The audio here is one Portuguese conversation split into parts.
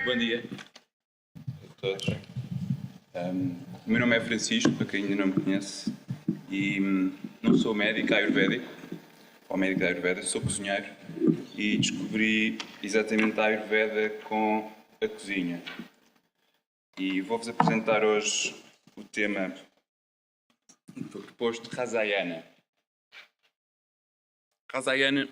Bom dia a todos. O meu nome é Francisco, para quem ainda não me conhece, e não sou médico ayurvédico, ou médico da Ayurveda, sou cozinheiro e descobri exatamente a Ayurveda com a cozinha. E vou-vos apresentar hoje o tema proposto de Rasayana. Rasayana,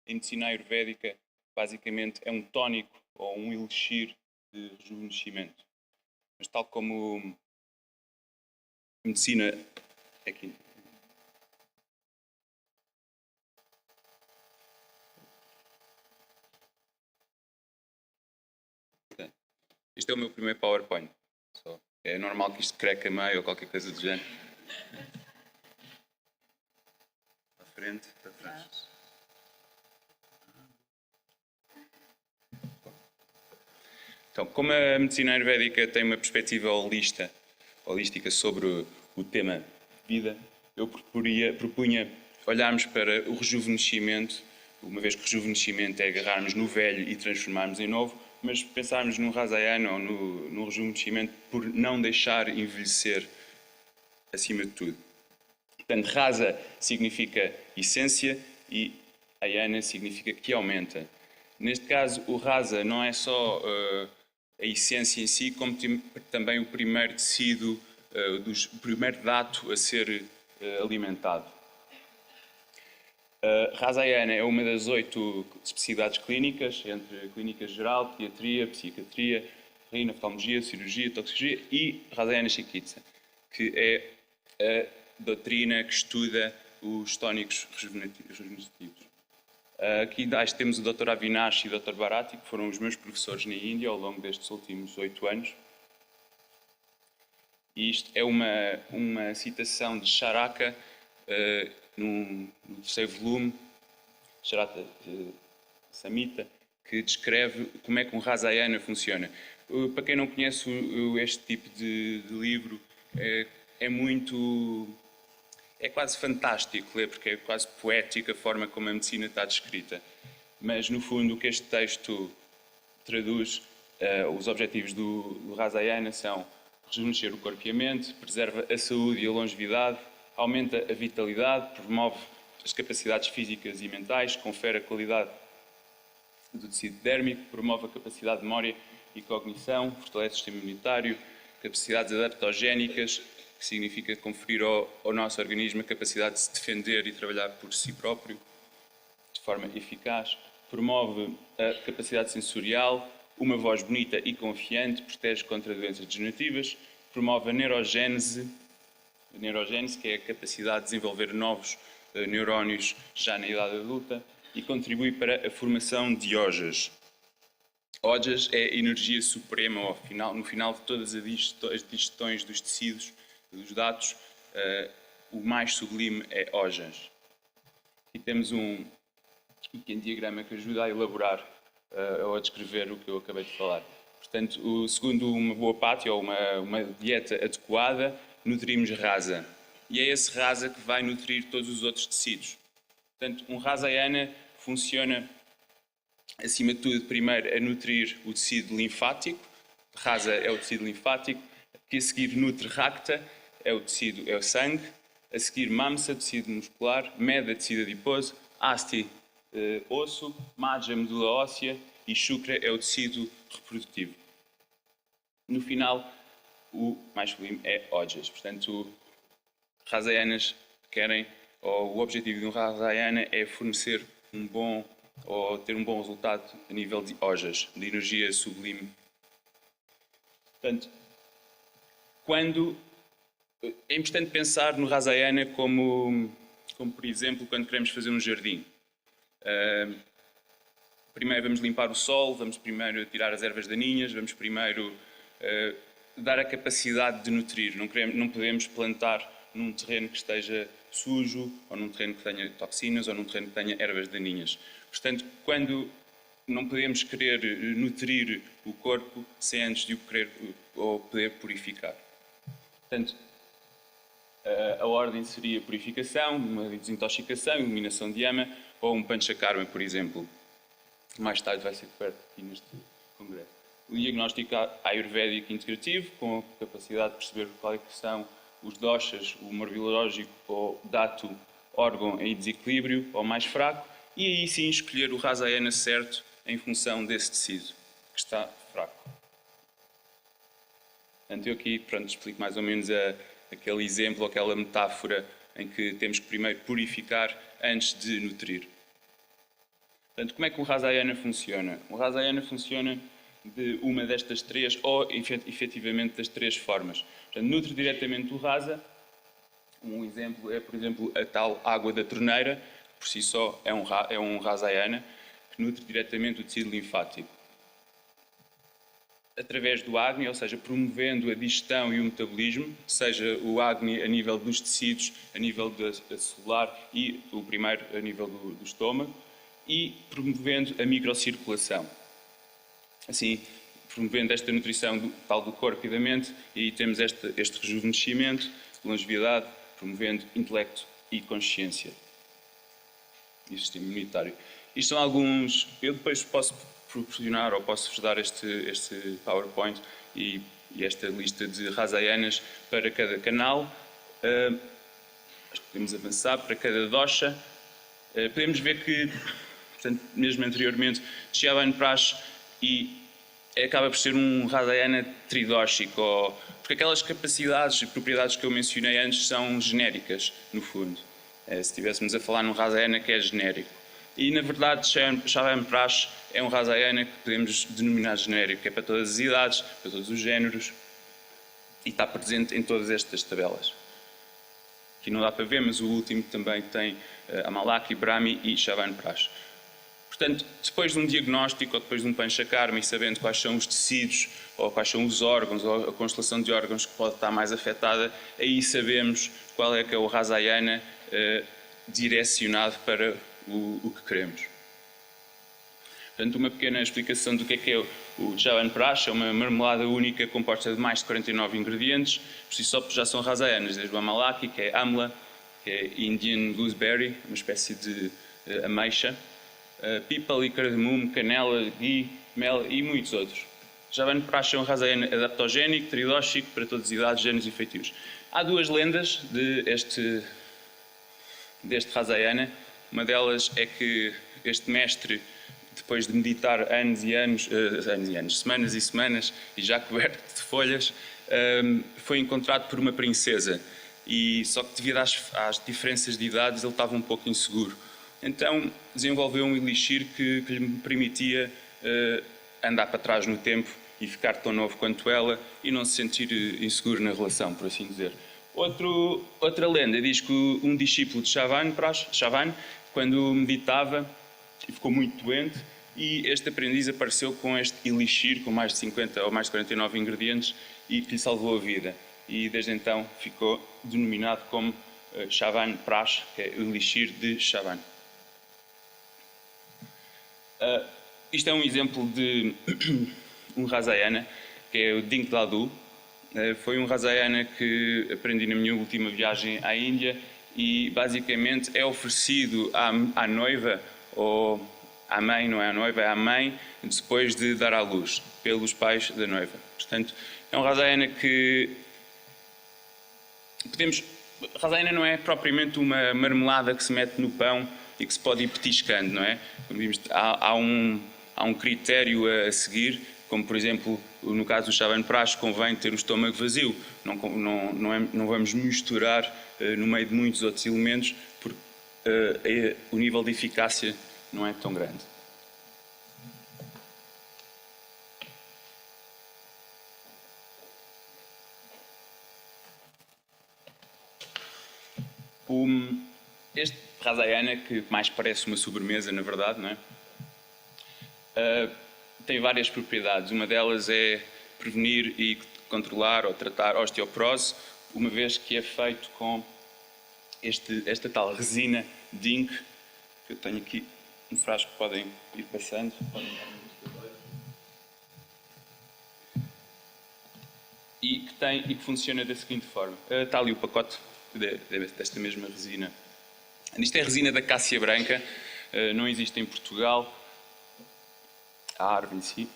em medicina ayurvédica, basicamente é um tónico ou um elixir de rejuvenescimento. Mas tal como a medicina aqui. Este é o meu primeiro PowerPoint. É normal que isto creque a meio ou qualquer coisa do género. Para frente, para trás. Então, como a medicina ayurvédica tem uma perspectiva holística sobre o tema vida, eu propunha olharmos para o rejuvenescimento, uma vez que o rejuvenescimento é agarrarmos no velho e transformarmos em novo, mas pensarmos no Rasayana ou no rejuvenescimento por não deixar envelhecer acima de tudo. Portanto, Rasa significa essência e Ayana significa que aumenta. Neste caso, o Rasa não é só a essência em si, como também o primeiro tecido, o primeiro dato a ser alimentado. Rasayana é uma das 8 especialidades clínicas, entre clínica geral, pediatria, psiquiatria, oftalmologia, cirurgia, toxicologia e Rasayana Chikitsa, que é a doutrina que estuda os tónicos rejuvenescidos. Aqui temos o Dr. Avinash e o Dr. Bharati, que foram os meus professores na Índia ao longo destes últimos 8 anos. E isto é uma citação de Charaka, no terceiro volume, Charaka Samhita, que descreve como é que um Rasayana funciona. Para quem não conhece este tipo de livro, é quase fantástico ler, porque é quase poética a forma como a medicina está descrita. Mas, no fundo, o que este texto traduz, os objetivos do Rasayana são rejuvenescer o corpo e a mente, preserva a saúde e a longevidade, aumenta a vitalidade, promove as capacidades físicas e mentais, confere a qualidade do tecido dérmico, promove a capacidade de memória e cognição, fortalece o sistema imunitário, capacidades adaptogénicas, que significa conferir ao nosso organismo a capacidade de se defender e trabalhar por si próprio de forma eficaz, promove a capacidade sensorial, uma voz bonita e confiante, protege contra doenças degenerativas, promove a neurogênese, que é a capacidade de desenvolver novos neurónios já na idade adulta, e contribui para a formação de ojas. Ojas é a energia suprema, no final de todas as digestões dos tecidos, dos dados, o mais sublime é ojas. Aqui temos um pequeno diagrama que ajuda a elaborar ou a descrever o que eu acabei de falar. Portanto, segundo uma boa pátio ou uma dieta adequada, nutrimos Rasa. E é esse Rasa que vai nutrir todos os outros tecidos. Portanto, um Rasayana funciona, acima de tudo, primeiro a nutrir o tecido linfático. Rasa é o tecido linfático, que a seguir nutre Rakta, é o sangue, a seguir Mamsa, tecido muscular, Meda, tecido adiposo, Asti, osso, Maja, medula óssea e Shukra é o tecido reprodutivo. No final, o mais sublime é Ojas. Portanto, Rasayanas o objetivo de um Rasayana é fornecer ter um bom resultado a nível de Ojas, de energia sublime. Portanto, é importante pensar no Rasayana como, por exemplo, quando queremos fazer um jardim. Primeiro vamos limpar o solo, vamos primeiro tirar as ervas daninhas, vamos primeiro dar a capacidade de nutrir. Não podemos plantar num terreno que esteja sujo, ou num terreno que tenha toxinas, ou num terreno que tenha ervas daninhas. Portanto, quando não podemos querer nutrir o corpo sem antes de o querer ou poder purificar. Portanto, a ordem seria purificação, uma desintoxicação, iluminação de yama ou um panchakarma, por exemplo. Mais tarde vai ser coberto aqui neste congresso. O diagnóstico ayurvédico integrativo, com a capacidade de perceber quais são os doshas, o humor biológico ou dato, órgão em desequilíbrio ou mais fraco, e aí sim escolher o Rasayana certo em função desse tecido que está fraco. Portanto, eu aqui explico mais ou menos aquele exemplo, aquela metáfora em que temos que primeiro purificar antes de nutrir. Portanto, como é que o Rasayana funciona? O Rasayana funciona de uma destas três, ou efetivamente das três formas. Portanto, nutre diretamente o rasa. Um exemplo é, por exemplo, a tal água da torneira, que por si só é um Rasayana, que nutre diretamente o tecido linfático. Através do Agni, ou seja, promovendo a digestão e o metabolismo, seja o Agni a nível dos tecidos, a nível da celular e o primeiro a nível do estômago, e promovendo a microcirculação. Assim, promovendo esta nutrição tal do corpo e da mente, e temos este rejuvenescimento, longevidade, promovendo intelecto e consciência. E sistema imunitário. Isto são alguns... Eu depois posso proporcionar ou posso-vos dar este PowerPoint e esta lista de Rasayanas para cada canal. Acho que podemos avançar para cada dosha. Podemos ver que, portanto, mesmo anteriormente, Chyavanprash e acaba por ser um Rasayana tridóxico, porque aquelas capacidades e propriedades que eu mencionei antes são genéricas, no fundo. Se estivéssemos a falar num Rasayana que é genérico. E, na verdade, Chyavanprash é um Rasayana que podemos denominar genérico, que é para todas as idades, para todos os géneros, e está presente em todas estas tabelas. Aqui não dá para ver, mas o último também tem Amalaki, Brahmi e Chyavanprash. Portanto, depois de um diagnóstico ou depois de um panchakarma e sabendo quais são os tecidos ou quais são os órgãos ou a constelação de órgãos que pode estar mais afetada, aí sabemos qual é que é o Rasayana direcionado para o que queremos. Portanto, uma pequena explicação do que é o Chyavanprash. É uma marmelada única composta de mais de 49 ingredientes. Por si só já são Rasayanas, desde o Amalaki, que é Amla, que é Indian Gooseberry, uma espécie de ameixa, pípala e cardamomo, canela, ghee, mel e muitos outros. Chyavanprash é um Rasayana adaptogénico, tridóxico, para todas as idades, géneros e feitios. Há duas lendas deste Rasayana. Uma delas é que este mestre, depois de meditar anos e anos, semanas e semanas, e já coberto de folhas, foi encontrado por uma princesa. E só que devido às diferenças de idades ele estava um pouco inseguro. Então desenvolveu um elixir que lhe permitia andar para trás no tempo e ficar tão novo quanto ela e não se sentir inseguro na relação, por assim dizer. Outra lenda diz que um discípulo de Chavan, quando meditava, ficou muito doente e este aprendiz apareceu com este elixir com mais de 50 ou mais de 49 ingredientes e que lhe salvou a vida. E desde então ficou denominado como Chyavanprash, que é o elixir de Chavan. Isto é um exemplo de um Rasayana, que é o Dink Ladu. Foi um Rasayana que aprendi na minha última viagem à Índia e basicamente é oferecido à noiva, ou à mãe, não é à noiva, é à mãe, depois de dar à luz, pelos pais da noiva. Portanto, é um Rasayana que Rasayana não é propriamente uma marmelada que se mete no pão e que se pode ir petiscando, não é? Como vimos, há um critério a seguir, como por exemplo, no caso do Chyavanprash, convém ter o estômago vazio. Não vamos misturar no meio de muitos outros elementos, porque o nível de eficácia não é tão grande. Este Rasayana, que mais parece uma sobremesa, na verdade, não é? Tem várias propriedades. Uma delas é prevenir e controlar ou tratar osteoporose, uma vez que é feito com esta tal resina Dink, que eu tenho aqui um frasco que podem ir passando. E que funciona da seguinte forma. Está ali o pacote desta mesma resina. Isto é a resina da cássia branca, não existe em Portugal, a árvore em si.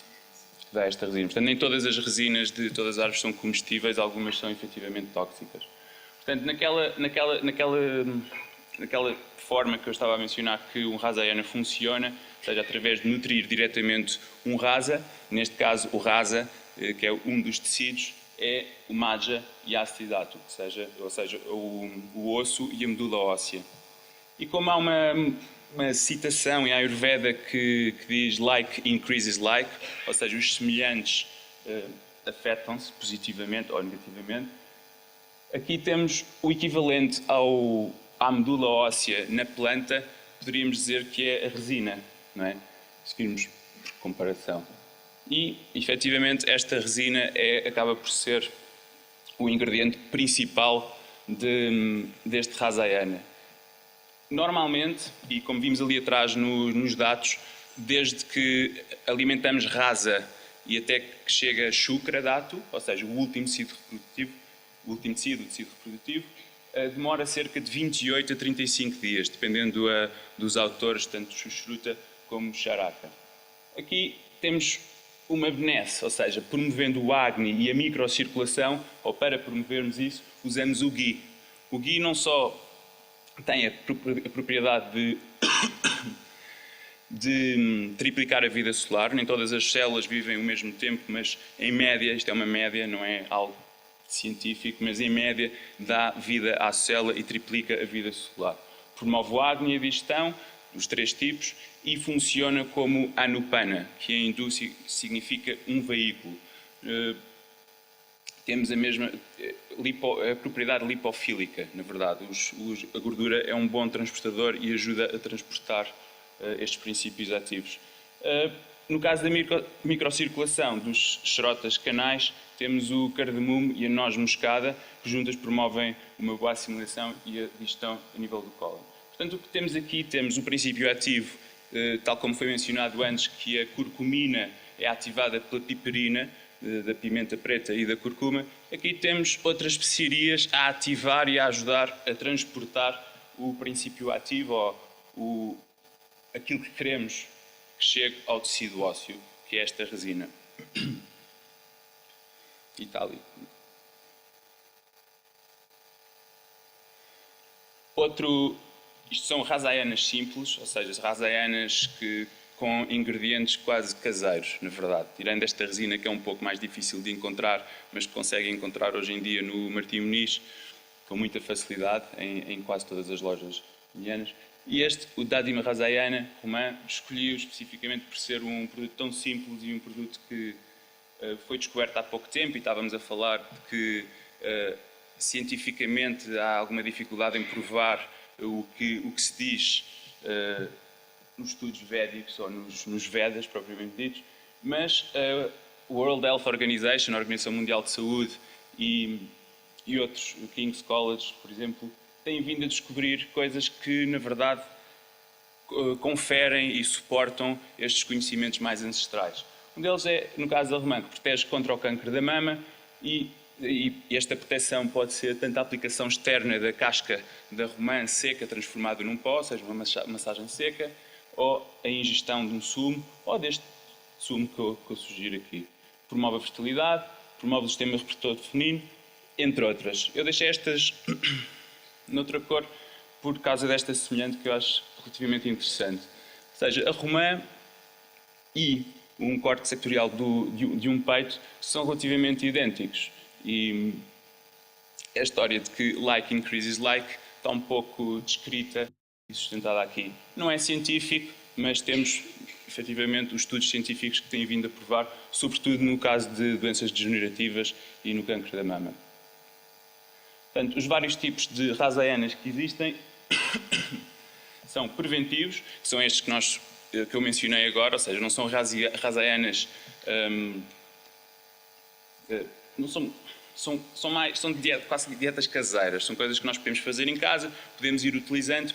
dá esta resina. Portanto, nem todas as resinas de todas as árvores são comestíveis, algumas são efetivamente tóxicas. Portanto, naquela forma que eu estava a mencionar que um Rasayana funciona, ou seja, através de nutrir diretamente um rasa, neste caso o rasa, que é um dos tecidos, é o Maja e a Acidato, ou seja, o osso e a medula óssea. E como há uma citação em Ayurveda que diz like increases like, ou seja, os semelhantes afetam-se positivamente ou negativamente, aqui temos o equivalente à medula óssea na planta, poderíamos dizer que é a resina, não é? Se virmos por comparação. E, efetivamente, esta resina acaba por ser o ingrediente principal deste Rasayana. Normalmente, e como vimos ali atrás nos dados, desde que alimentamos rasa e até que chega Shukra Dhatu, ou seja, o último tecido reprodutivo, o tecido reprodutivo, demora cerca de 28 a 35 dias, dependendo dos autores, tanto Sushruta como Charaka. Aqui temos uma benesse, ou seja, promovendo o Agni e a microcirculação, ou para promovermos isso, usamos o Ghee. O Ghee não só tem a propriedade de triplicar a vida solar, nem todas as células vivem o mesmo tempo, mas em média, isto é uma média, não é algo científico, mas em média dá vida à célula e triplica a vida solar. Promove o Agni e a digestão, os 3 tipos, e funciona como Anupana, que em hindu significa um veículo. Temos a mesma a propriedade lipofílica, na verdade. A gordura é um bom transportador e ajuda a transportar estes princípios ativos. No caso da microcirculação dos xerotas canais, temos o cardamomo e a noz moscada, que juntas promovem uma boa assimilação e a digestão a nível do cólon. Portanto, o que temos aqui, temos o princípio ativo, tal como foi mencionado antes, que a curcumina é ativada pela piperina, da pimenta preta e da curcuma. Aqui temos outras especiarias a ativar e a ajudar a transportar o princípio ativo, ou aquilo que queremos que chegue ao tecido ósseo, que é esta resina. E está ali. Isto são rasayanas simples, ou seja, rasayanas com ingredientes quase caseiros, na verdade. Tirando esta resina que é um pouco mais difícil de encontrar, mas que conseguem encontrar hoje em dia no Martim Moniz com muita facilidade em quase todas as lojas indianas. E o Dadima Rasayana romã escolhi-o especificamente por ser um produto tão simples e um produto que foi descoberto há pouco tempo, e estávamos a falar de que cientificamente há alguma dificuldade em provar o que se diz nos estudos védicos ou nos Vedas, propriamente ditos, mas a World Health Organization, a Organização Mundial de Saúde, e outros, o King's College, por exemplo, têm vindo a descobrir coisas que, na verdade, conferem e suportam estes conhecimentos mais ancestrais. Um deles é, no caso da romã, que protege contra o cancro da mama, e esta proteção pode ser tanto a aplicação externa da casca da romã seca transformada num pó, ou seja, uma massagem seca, ou a ingestão de um sumo, ou deste sumo que eu sugiro aqui. Promove a fertilidade, promove o sistema reprodutor feminino, entre outras. Eu deixei estas noutra cor por causa desta semelhante que eu acho relativamente interessante. Ou seja, a romã e um corte sectorial de um peito são relativamente idênticos. E a história de que like increases like está um pouco descrita e sustentada aqui. Não é científico, mas temos efetivamente os estudos científicos que têm vindo a provar, sobretudo no caso de doenças degenerativas e no cancro da mama. Portanto, os vários tipos de rasayanas que existem são preventivos, que são estes que eu mencionei agora, ou seja, não são rasayanas, não são quase dietas caseiras, são coisas que nós podemos fazer em casa, podemos ir utilizando,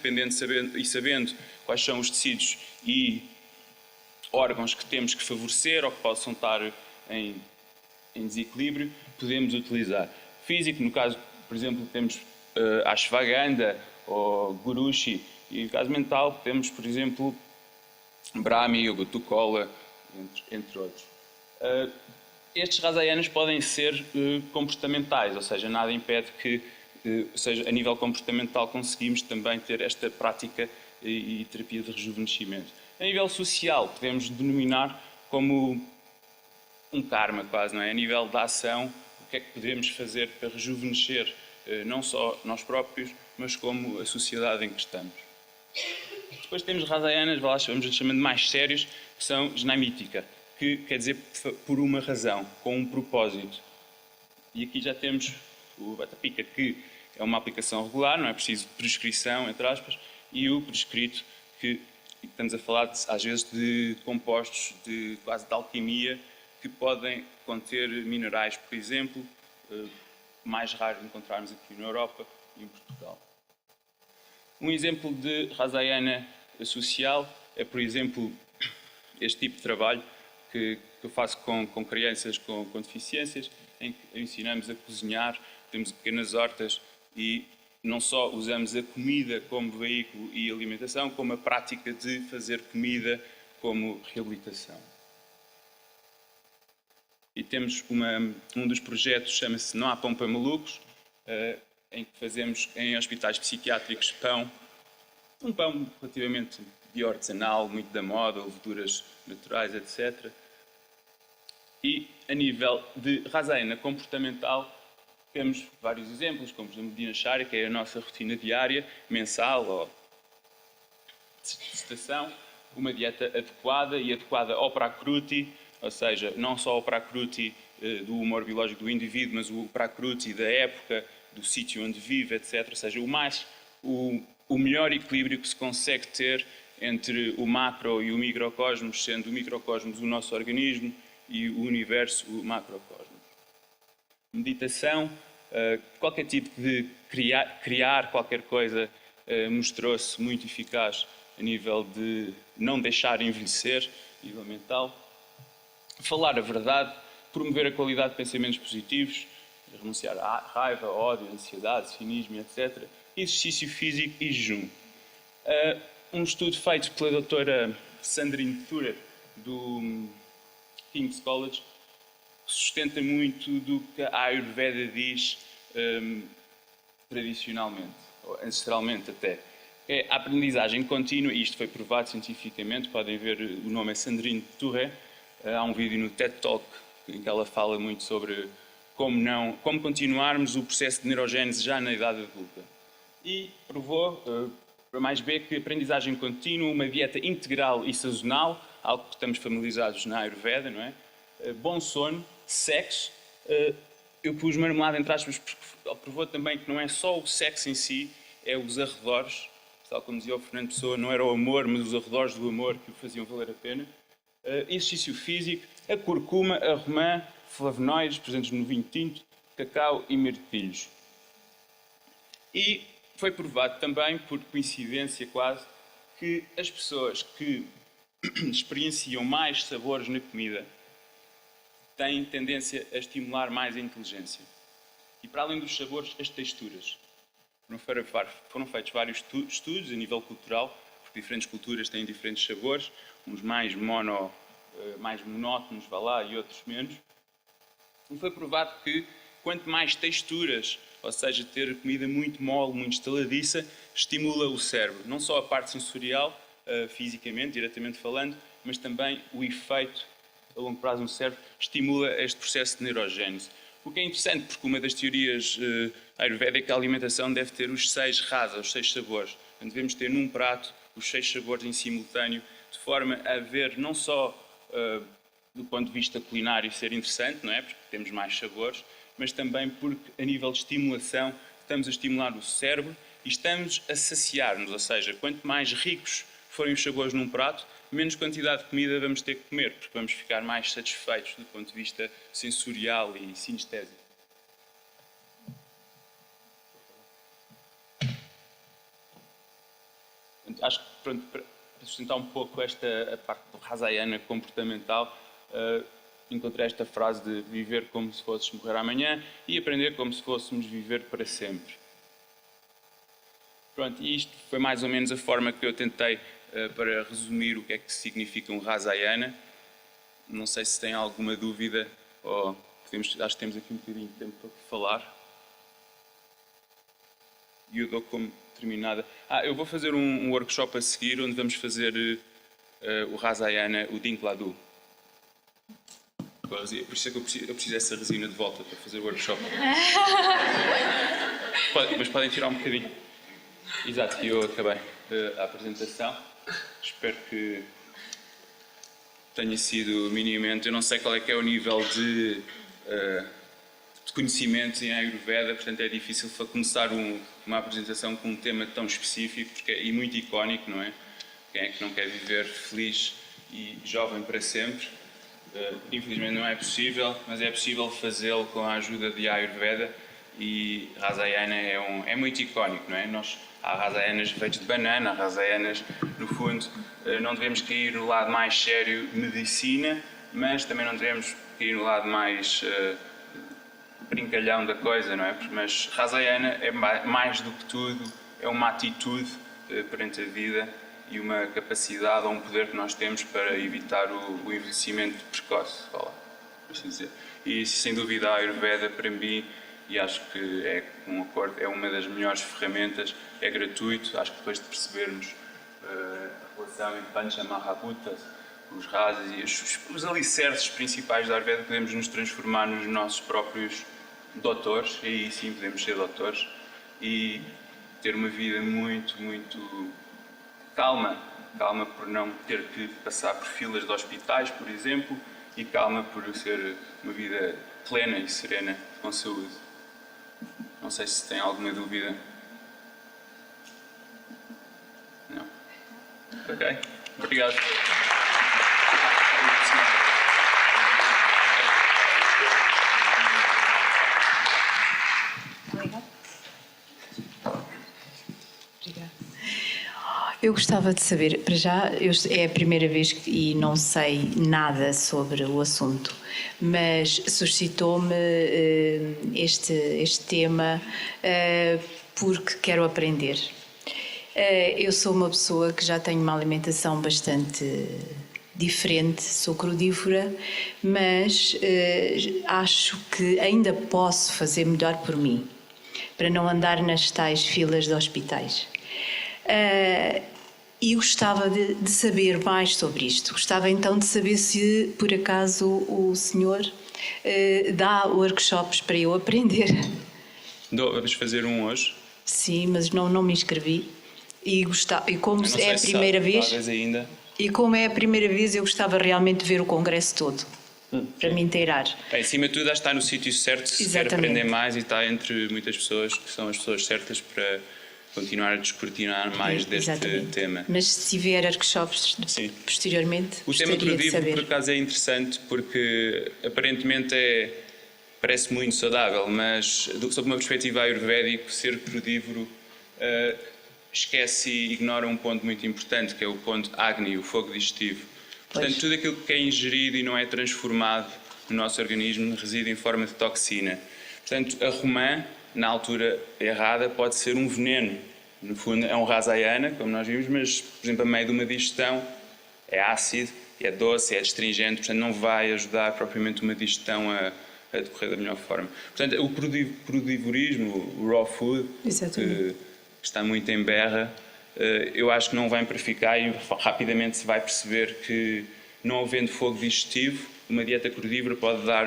sabendo quais são os tecidos e órgãos que temos que favorecer ou que possam estar em desequilíbrio, podemos utilizar. Físico, no caso, por exemplo, temos a Ashwagandha ou Gurushi, e no caso mental temos, por exemplo, Brahmi, Yoga Tukola, entre outros. Estes Rasayanas podem ser comportamentais, ou seja, nada impede que, seja, a nível comportamental conseguimos também ter esta prática e terapia de rejuvenescimento. A nível social, podemos denominar como um karma quase, não é? A nível da ação, o que é que podemos fazer para rejuvenescer não só nós próprios, mas como a sociedade em que estamos. Depois temos Rasayanas, vamos chamando mais sérios, que são Jnamítica, que quer dizer por uma razão, com um propósito. E aqui já temos o Vatapika, que é uma aplicação regular, não é preciso prescrição, entre aspas, e o prescrito, que estamos a falar às vezes de compostos quase de alquimia, que podem conter minerais, por exemplo, mais raro de encontrarmos aqui na Europa e em Portugal. Um exemplo de Rasayana social é, por exemplo, este tipo de trabalho que eu faço com crianças com deficiências, em que ensinamos a cozinhar, temos pequenas hortas e não só usamos a comida como veículo e alimentação, como a prática de fazer comida como reabilitação. E temos um dos projetos, chama-se Não Há Pão para Malucos, em que fazemos em hospitais psiquiátricos pão, um pão relativamente bioartesanal, muito da moda, leveduras naturais, etc. E a nível de Rasayana comportamental, temos vários exemplos, como por exemplo Dinacharya, que é a nossa rotina diária, mensal ou de estação, uma dieta adequada e adequada ao Prakruti, ou seja, não só ao Prakruti do humor biológico do indivíduo, mas o Prakruti da época, do sítio onde vive, etc. Ou seja, o melhor equilíbrio que se consegue ter entre o macro e o microcosmos, sendo o microcosmos o nosso organismo e o universo o macrocosmos. Meditação, qualquer tipo de criar qualquer coisa mostrou-se muito eficaz a nível de não deixar envelhecer, a nível mental. Falar a verdade, promover a qualidade de pensamentos positivos, renunciar à raiva, ódio, ansiedade, cinismo, etc. Exercício físico e jejum. Um estudo feito pela doutora Sandrine Thurer, do King's College, sustenta muito do que a Ayurveda diz tradicionalmente, ou ancestralmente até. É a aprendizagem contínua, e isto foi provado cientificamente, podem ver, o nome é Sandrine Thurer, há um vídeo no TED Talk em que ela fala muito sobre como continuarmos o processo de neurogênese já na idade adulta. E provou, para mais B, que aprendizagem contínua, uma dieta integral e sazonal, algo que estamos familiarizados na Ayurveda, não é? Bom sono, sexo, eu pus marmelada entre aspas porque ele provou também que não é só o sexo em si, é os arredores, tal como dizia o Fernando Pessoa, não era o amor, mas os arredores do amor que o faziam valer a pena. Exercício físico, a curcuma, a romã, flavonoides presentes no vinho tinto, cacau e mirtilhos. E foi provado também, por coincidência quase, que as pessoas que experienciam mais sabores na comida têm tendência a estimular mais a inteligência. E para além dos sabores, as texturas. Foram feitos vários estudos a nível cultural, porque diferentes culturas têm diferentes sabores, uns mais monótonos, e outros menos. E foi provado que quanto mais texturas, ou seja, ter comida muito mole, muito estaladiça, estimula o cérebro. Não só a parte sensorial, fisicamente, diretamente falando, mas também o efeito a longo prazo no cérebro estimula este processo de neurogênese. O que é interessante, porque uma das teorias ayurvédicas é que a alimentação deve ter os 6 rasas, os 6 sabores. Portanto, devemos ter num prato os 6 sabores em simultâneo, de forma a ver não só do ponto de vista culinário ser interessante, não é? Porque temos mais sabores, mas também porque a nível de estimulação estamos a estimular o cérebro e estamos a saciar-nos, ou seja, quanto mais ricos forem os sabores num prato, menos quantidade de comida vamos ter que comer, porque vamos ficar mais satisfeitos do ponto de vista sensorial e sinestésico. Acho que, pronto, para sustentar um pouco a parte do Rasayana comportamental, encontrei esta frase de viver como se fosses morrer amanhã e aprender como se fôssemos viver para sempre. Pronto, e isto foi mais ou menos a forma que eu tentei para resumir o que é que significa um Rasayana. Não sei se tem alguma dúvida, ou acho que temos aqui um bocadinho de tempo para falar. E eu dou como terminada. Eu vou fazer um workshop a seguir, onde vamos fazer o Rasayana, o Dinkladu. Por isso é que eu preciso dessa resina de volta para fazer o workshop. Mas podem tirar um bocadinho. Exato, que eu acabei a apresentação. Espero que tenha sido minimamente. Eu não sei qual é que é o nível de conhecimentos em Ayurveda, portanto é difícil começar uma apresentação com um tema tão específico e muito icónico, não é? Quem é que não quer viver feliz e jovem para sempre? Infelizmente não é possível, mas é possível fazê-lo com a ajuda de Ayurveda, e Rasayana é muito icónico, não é? Há Rasayanas feitos de banana, há Rasayanas, no fundo, não devemos cair no lado mais sério de medicina, mas também não devemos cair no lado mais brincalhão da coisa, não é? Mas Rasayana é mais do que tudo, é uma atitude perante a vida e uma capacidade ou um poder que nós temos para evitar o envelhecimento precoce, por assim dizer. E sem dúvida a Ayurveda, para mim, e acho que é um acordo, é uma das melhores ferramentas, é gratuito. Acho que depois de percebermos a relação entre Pancha Mahabhutas, os rasas e os alicerces principais da Ayurveda, podemos nos transformar nos nossos próprios doutores, e aí sim podemos ser doutores e ter uma vida muito, muito calma por não ter que passar por filas de hospitais, por exemplo, e calma por ser uma vida plena e serena, com saúde. Não sei se tem alguma dúvida. Não? Ok. Obrigado. Eu gostava de saber, para já, é a primeira vez e não sei nada sobre o assunto, mas suscitou-me este tema porque quero aprender. Eu sou uma pessoa que já tenho uma alimentação bastante diferente, sou crudívora, mas acho que ainda posso fazer melhor por mim, para não andar nas tais filas de hospitais. E gostava de saber mais sobre isto. Gostava então de saber se, por acaso, o senhor dá workshops para eu aprender. Vamos fazer um hoje? Sim, mas não me inscrevi. E como é a primeira vez, ainda. E como é a primeira vez, eu gostava realmente de ver o congresso todo, para me inteirar. Bem, acima de tudo, acho que está no sítio certo, se quer aprender mais, e está entre muitas pessoas que são as pessoas certas para continuar a descortinar mais deste tema. Mas se tiver workshops posteriormente, o tema crudívoro, por acaso, é interessante porque aparentemente parece muito saudável, mas sob uma perspectiva ayurvédica, ser crudívoro esquece e ignora um ponto muito importante, que é o ponto Agni, o fogo digestivo. Portanto, tudo aquilo que é ingerido e não é transformado no nosso organismo reside em forma de toxina. Portanto, a romã, na altura errada, pode ser um veneno. No fundo, é um Rasayana, como nós vimos, mas, por exemplo, a meio de uma digestão é ácido, é doce, é astringente, portanto, não vai ajudar propriamente uma digestão a decorrer da melhor forma. Portanto, o crudivorismo, o raw food, que está muito em berra, eu acho que não vai amplificar e rapidamente se vai perceber que, não havendo fogo digestivo, uma dieta crudívora pode dar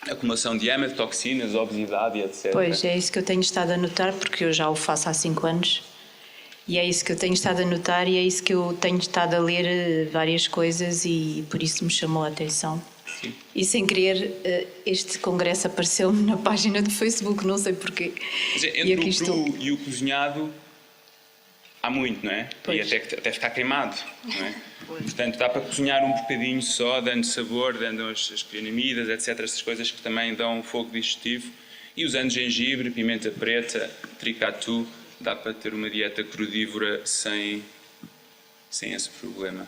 acumulação de ama, de toxinas, obesidade e etc. Pois, é isso que eu tenho estado a notar, porque eu já o faço há 5 anos, e é isso que eu tenho estado a notar, e é isso que eu tenho estado a ler várias coisas, e por isso me chamou a atenção. Sim. E sem querer, este congresso apareceu-me na página do Facebook, não sei porquê. Mas entre o cru e o cozinhado há muito, não é? Pois. E até ficar queimado, não é? Portanto, dá para cozinhar um bocadinho só, dando sabor, dando as quianimidas, etc. Essas coisas que também dão fogo digestivo. E usando gengibre, pimenta preta, tricatu, dá para ter uma dieta crudívora sem esse problema.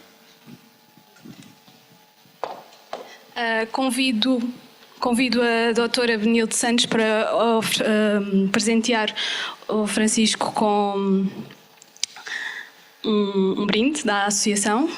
Convido a doutora Benilde Santos para presentear o Francisco com um brinde da associação.